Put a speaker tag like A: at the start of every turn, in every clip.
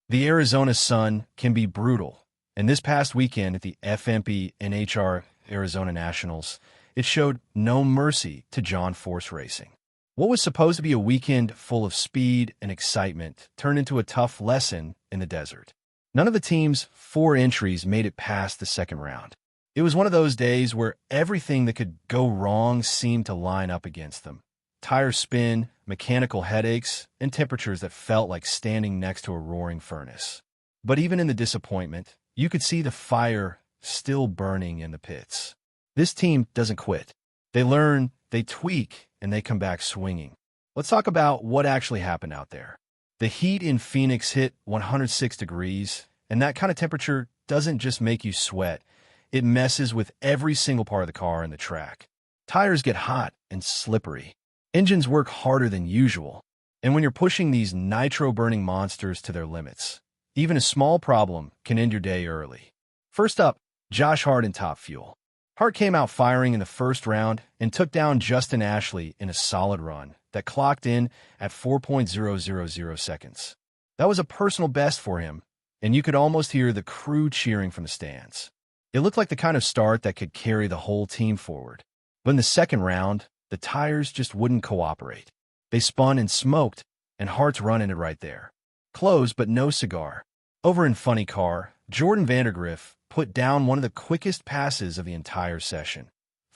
A: The Arizona sun can be brutal, and this past weekend at the FMP NHRA Arizona Nationals, it showed no mercy to John Force Racing. What was supposed to be a weekend full of speed and excitement turned into a tough lesson in the desert. None of the team's 4 entries made it past the second round. It was one of those days where everything that could go wrong seemed to line up against them. Tire spin, mechanical headaches, and temperatures that felt like standing next to a roaring furnace. But even in the disappointment, you could see the fire still burning in the pits. This team doesn't quit. They learn, they tweak, and they come back swinging. Let's talk about what actually happened out there. The heat in Phoenix hit 106 degrees, and that kind of temperature doesn't just make you sweat. It messes with every single part of the car and the track. Tires get hot and slippery. Engines work harder than usual. And when you're pushing these nitro-burning monsters to their limits, even a small problem can end your day early. First up, Josh Hart in Top Fuel. Hart came out firing in the first round and took down Justin Ashley in a solid run that clocked in at 4.000 seconds. That was a personal best for him, and you could almost hear the crew cheering from the stands. It looked like the kind of start that could carry the whole team forward. But in the second round, the tires just wouldn't cooperate. They spun and smoked, and Hart's run ended right there. Close, but no cigar. Over in Funny Car, Jordan Vandergriff put down one of the quickest passes of the entire session,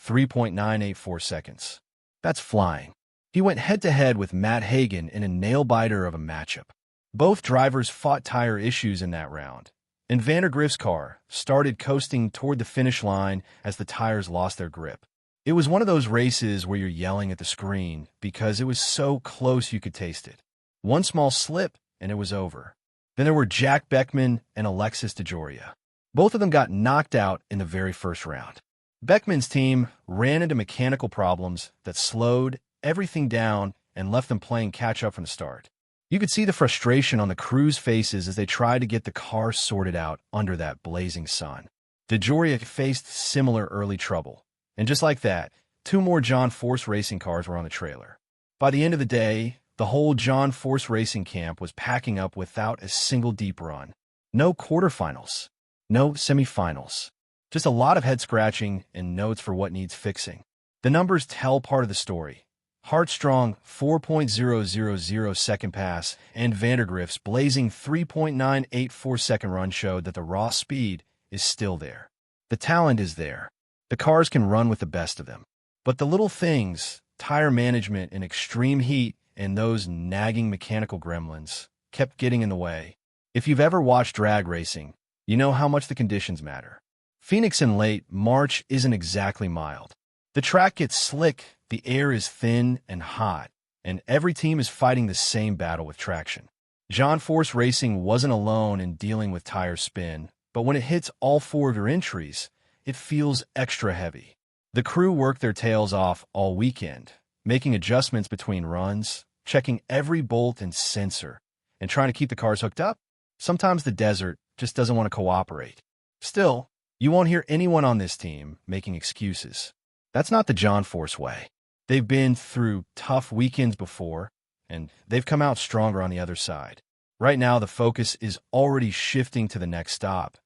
A: 3.984 seconds. That's flying. He went head-to-head with Matt Hagan in a nail-biter of a matchup. Both drivers fought tire issues in that round, and Vandergriff's car started coasting toward the finish line as the tires lost their grip. It was one of those races where you're yelling at the screen because it was so close you could taste it. One small slip, and it was over. Then there were Jack Beckman and Alexis DeJoria. Both of them got knocked out in the very first round. Beckman's team ran into mechanical problems that slowed everything down and left them playing catch-up from the start. You could see the frustration on the crew's faces as they tried to get the car sorted out under that blazing sun. DeJoria faced similar early trouble. And just like that, 2 more John Force Racing cars were on the trailer. By the end of the day, the whole John Force Racing camp was packing up without a single deep run. No quarterfinals. No semifinals. Just a lot of head-scratching and notes for what needs fixing. The numbers tell part of the story. Hart's strong 4.000 second pass and Vandergriff's blazing 3.984 second run showed that the raw speed is still there. The talent is there. The cars can run with the best of them. But the little things, tire management in extreme heat and those nagging mechanical gremlins, kept getting in the way. If you've ever watched drag racing, you know how much the conditions matter. Phoenix in late March isn't exactly mild. The track gets slick, the air is thin and hot, and every team is fighting the same battle with traction. John Force Racing wasn't alone in dealing with tire spin, but when it hits all 4 of your entries, it feels extra heavy. The crew worked their tails off all weekend, making adjustments between runs, checking every bolt and sensor, and trying to keep the cars hooked up. Sometimes the desert just doesn't want to cooperate. Still, you won't hear anyone on this team making excuses. That's not the John Force way. They've been through tough weekends before, and they've come out stronger on the other side. Right now, the focus is already shifting to the next stop,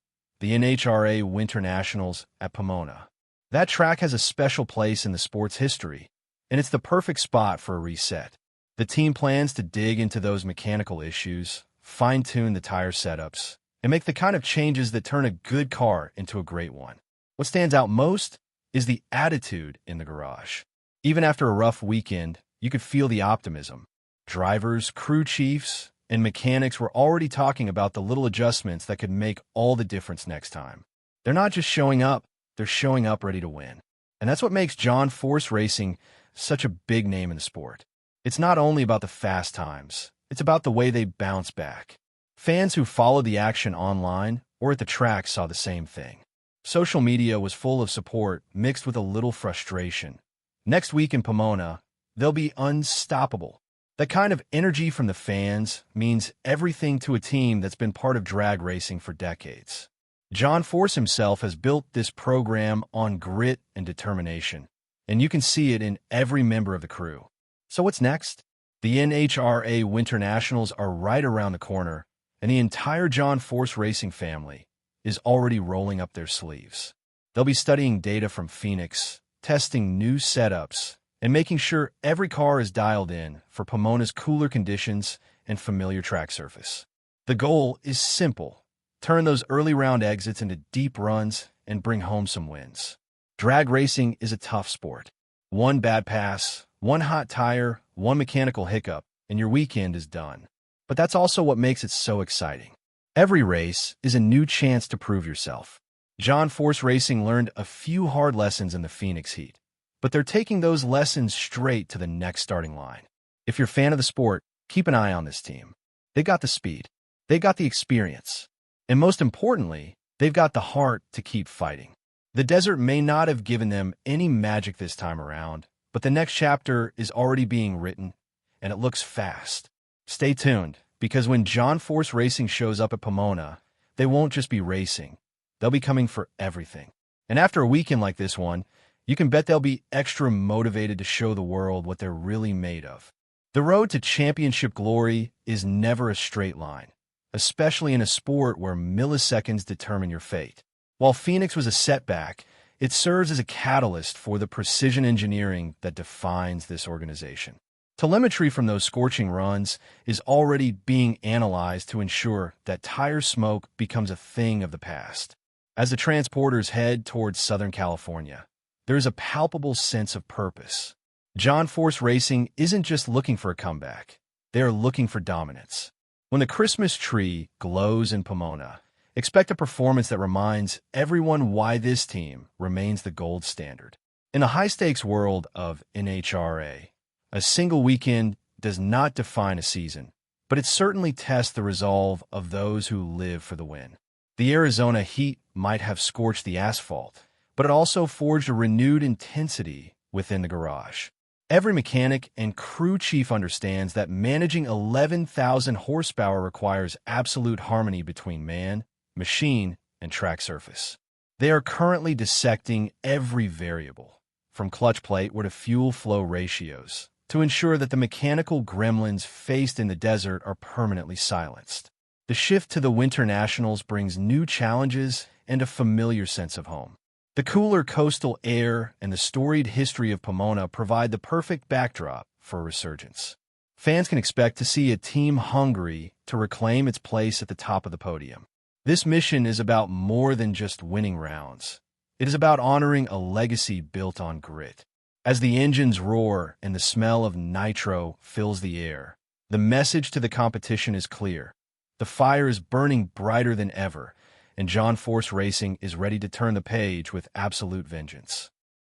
A: the NHRA Winternationals at Pomona. That track has a special place in the sport's history, and it's the perfect spot for a reset. The team plans to dig into those mechanical issues, fine-tune the tire setups, and make the kind of changes that turn a good car into a great one. What stands out most is the attitude in the garage. Even after a rough weekend, you could feel the optimism. Drivers, crew chiefs, and mechanics were already talking about the little adjustments that could make all the difference next time. They're not just showing up, they're showing up ready to win. And that's what makes John Force Racing such a big name in the sport. It's not only about the fast times, it's about the way they bounce back. Fans who followed the action online or at the track saw the same thing. Social media was full of support mixed with a little frustration. Next week in Pomona, they'll be unstoppable. That kind of energy from the fans means everything to a team that's been part of drag racing for decades. John Force himself has built this program on grit and determination, and you can see it in every member of the crew. So what's next? The NHRA Winternationals are right around the corner, and the entire John Force Racing family is already rolling up their sleeves. They'll be studying data from Phoenix, testing new setups, and making sure every car is dialed in for Pomona's cooler conditions and familiar track surface. The goal is simple: turn those early round exits into deep runs and bring home some wins. Drag racing is a tough sport. One bad pass, one hot tire, one mechanical hiccup, and your weekend is done. But that's also what makes it so exciting. Every race is a new chance to prove yourself. John Force Racing learned a few hard lessons in the Phoenix heat, but they're taking those lessons straight to the next starting line. If you're a fan of the sport, keep an eye on this team. They got the speed, they got the experience, and most importantly, they've got the heart to keep fighting. The desert may not have given them any magic this time around, but the next chapter is already being written, and it looks fast. Stay tuned, because when John Force Racing shows up at Pomona, they won't just be racing. They'll be coming for everything. And after a weekend like this one, you can bet they'll be extra motivated to show the world what they're really made of. The road to championship glory is never a straight line, especially in a sport where milliseconds determine your fate. While Phoenix was a setback, it serves as a catalyst for the precision engineering that defines this organization. Telemetry from those scorching runs is already being analyzed to ensure that tire smoke becomes a thing of the past. As the transporters head towards Southern California, there is a palpable sense of purpose. John Force Racing isn't just looking for a comeback. They are looking for dominance. When the Christmas tree glows in Pomona, expect a performance that reminds everyone why this team remains the gold standard. In a high-stakes world of NHRA, a single weekend does not define a season, but it certainly tests the resolve of those who live for the win. The Arizona heat might have scorched the asphalt, but it also forged a renewed intensity within the garage. Every mechanic and crew chief understands that managing 11,000 horsepower requires absolute harmony between man, machine, and track surface. They are currently dissecting every variable, from clutch plate to fuel flow ratios, to ensure that the mechanical gremlins faced in the desert are permanently silenced. The shift to the Winternationals brings new challenges and a familiar sense of home. The cooler coastal air and the storied history of Pomona provide the perfect backdrop for a resurgence. Fans can expect to see a team hungry to reclaim its place at the top of the podium. This mission is about more than just winning rounds. It is about honoring a legacy built on grit. As the engines roar and the smell of nitro fills the air, the message to the competition is clear. The fire is burning brighter than ever, and John Force Racing is ready to turn the page with absolute vengeance.